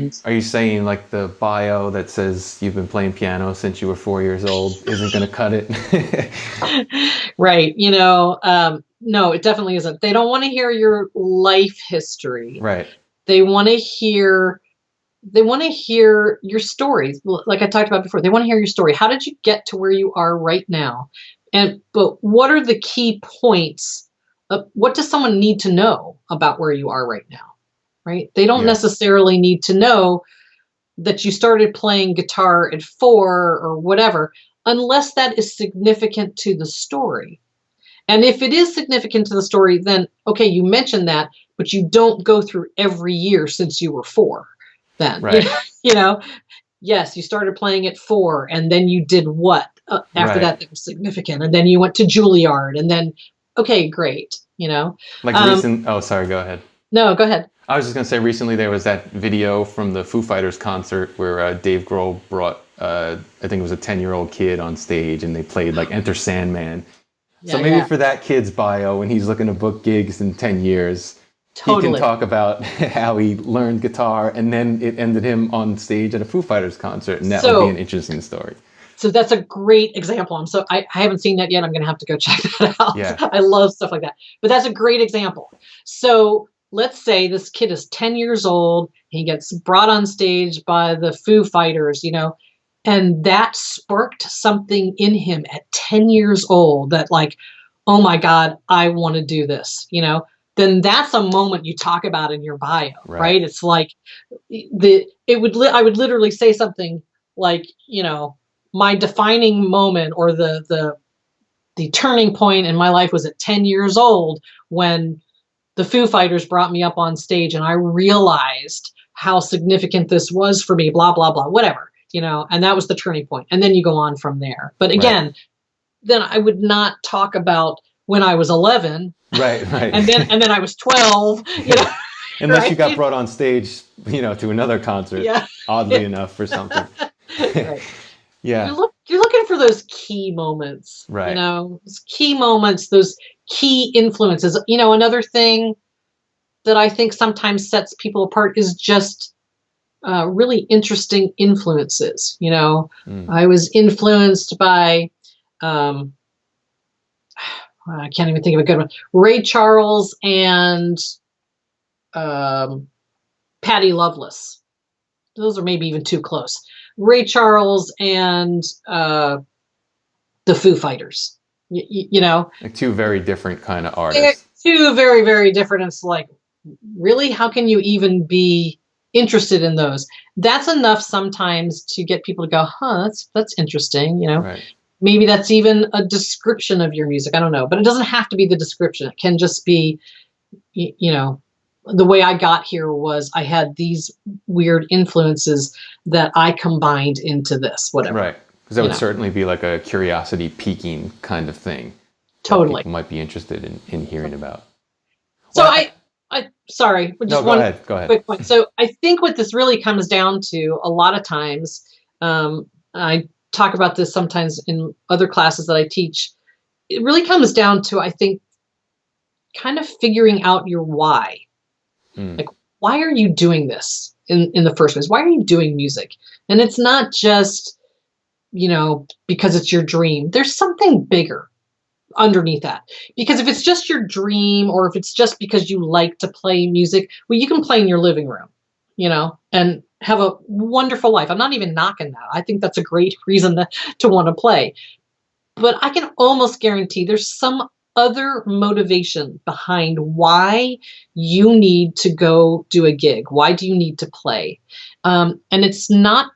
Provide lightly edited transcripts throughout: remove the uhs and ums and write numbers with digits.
And are you saying like the bio that says you've been playing piano since you were 4 years old isn't going to cut it? right, no, it definitely isn't. They don't want to hear your life history. Right. They want to hear your stories. Like I talked about before, they want to hear your story. How did you get to where you are right now? But what are the key points of what does someone need to know about where you are right now? Right? They don't Yeah. necessarily need to know that you started playing guitar at 4 or whatever, unless that is significant to the story. And if it is significant to the story, then okay, you mentioned that, but you don't go through every year since you were 4. Then Right. you know, yes, you started playing at 4, and then you did what after Right. that was significant, and then you went to Juilliard, and then okay, great. Like Um, recent. Oh, sorry. Go ahead. no, go ahead. I was just gonna say recently there was that video from the Foo Fighters concert where Dave Grohl brought I think it was a 10-year-old kid on stage and they played like Enter Sandman. So Yeah, maybe yeah, for that kid's bio when he's looking to book gigs in 10 years, he can totally. talk about how he learned guitar and then it ended him on stage at a Foo Fighters concert, and that would be an So interesting story. So that's a great example. I haven't seen that yet. I'm going to have to go check that out. Yeah. I love stuff like that. But that's a great example. So let's say this kid is 10 years old. He gets brought on stage by the Foo Fighters, and that sparked something in him at 10 years old that like, oh my God, I want to do this, then that's a moment you talk about in your bio, Right. right? It's like I would literally say something like, my defining moment or the turning point in my life was at 10 years old when the Foo Fighters brought me up on stage and I realized how significant this was for me, blah, blah, blah, whatever, and that was the turning point. And then you go on from there. But Right. again, then I would not talk about when I was 11 Right. Right. and then I was 12, Yeah. Unless you right? got brought on stage, to another concert, Yeah. oddly enough, or something. Right. Yeah. You're looking for those key moments, Right. those key moments, those key influences. Another thing that I think sometimes sets people apart is just really interesting influences. Mm. I was influenced by, um, I can't even think of a good one, Ray Charles and um, Patty Loveless. Those are maybe even too close. Ray Charles and the Foo Fighters. Like two very different kind of They're artists. two very, very different. It's like, really, how can you even be interested in those? That's enough sometimes to get people to go, huh, that's interesting. Right. Maybe that's even a description of your music. I don't know, but it doesn't have to be the description. It can just be, the way I got here was I had these weird influences that I combined into this, whatever. Right. Because that You would know, certainly be like a curiosity piquing kind of thing that totally. people might be interested in hearing about. So Well, I sorry, no, just go one ahead. Go ahead. quick point. So I think what this really comes down to a lot of times, I talk about this sometimes in other classes that I teach. It really comes down to, I think, kind of figuring out your why. Mm. Like, why are you doing this in the first place? Why are you doing music? And it's not just, because it's your dream. There's something bigger underneath that. Because if it's just your dream or if it's just because you like to play music, well, you can play in your living room, and have a wonderful life. I'm not even knocking that. I think that's a great reason to want to play. But I can almost guarantee there's some other motivation behind why you need to go do a gig. Why do you need to play? And it's not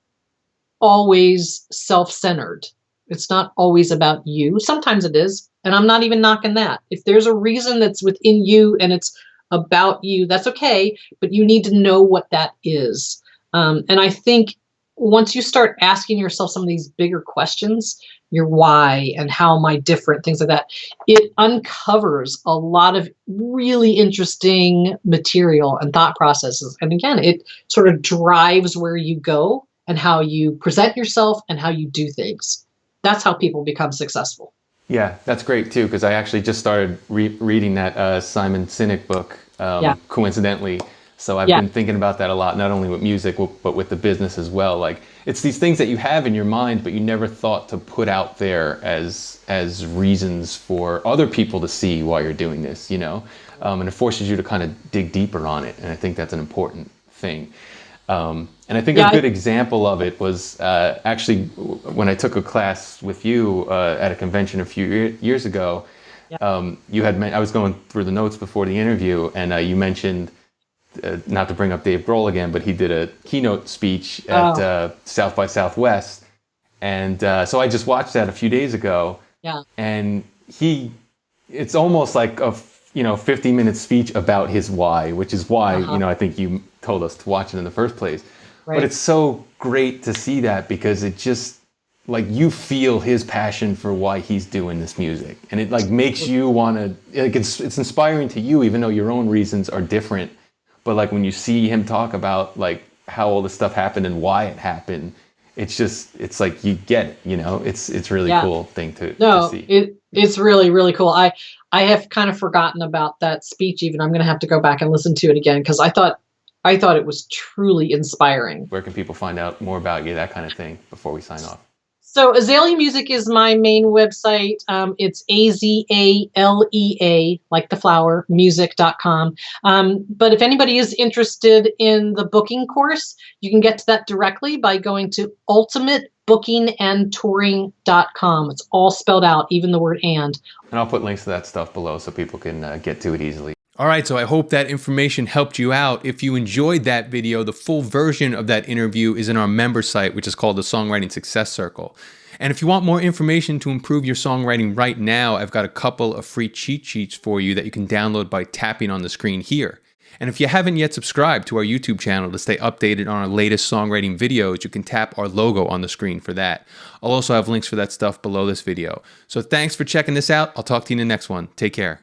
always self-centered. It's not always about you. Sometimes it is, and I'm not even knocking that. If there's a reason that's within you and it's about you, that's okay, but you need to know what that is. And I think once you start asking yourself some of these bigger questions, your why and how am I different, things like that, it uncovers a lot of really interesting material and thought processes. And again, it sort of drives where you go and how you present yourself and how you do things. That's how people become successful. Yeah, that's great too, because I actually just started reading that Simon Sinek book, Yeah. coincidentally. So I've Yeah. been thinking about that a lot, not only with music, but with the business as well. Like it's these things that you have in your mind, but you never thought to put out there as reasons for other people to see why you're doing this, you know? And it forces you to kind of dig deeper on it. And I think that's an important thing. And I think Yeah. a good example of it was actually when I took a class with you at a convention a few years ago. Yeah. You had I was going through the notes before the interview, and you mentioned not to bring up Dave Grohl again, but he did a keynote speech at Oh, South by Southwest, and so I just watched that a few days ago, yeah. and it's almost like a 50-minute speech about his why, which is why Uh-huh. I think you told us to watch it in the first place. But Right. it's so great to see that because it just like you feel his passion for why he's doing this music, and it like makes you want to like it's inspiring to you even though your own reasons are different. But like when you see him talk about like how all this stuff happened and why it happened, it's like you get it, it's really Yeah. cool thing to No, see. it's really, really cool. I have kind of forgotten about that speech even. I'm gonna have to go back and listen to it again because I thought it was truly inspiring. Where can people find out more about you, that kind of thing, before we sign off? So Azalea Music is my main website. It's Azalea, like the flower, music.com. But if anybody is interested in the booking course, you can get to that directly by going to ultimatebookingandtouring.com. It's all spelled out, even the word and. And I'll put links to that stuff below so people can get to it easily. All right, so I hope that information helped you out. If you enjoyed that video, the full version of that interview is in our member site, which is called the Songwriting Success Circle. And if you want more information to improve your songwriting right now, I've got a couple of free cheat sheets for you that you can download by tapping on the screen here. And if you haven't yet subscribed to our YouTube channel to stay updated on our latest songwriting videos, you can tap our logo on the screen for that. I'll also have links for that stuff below this video. So thanks for checking this out. I'll talk to you in the next one. Take care.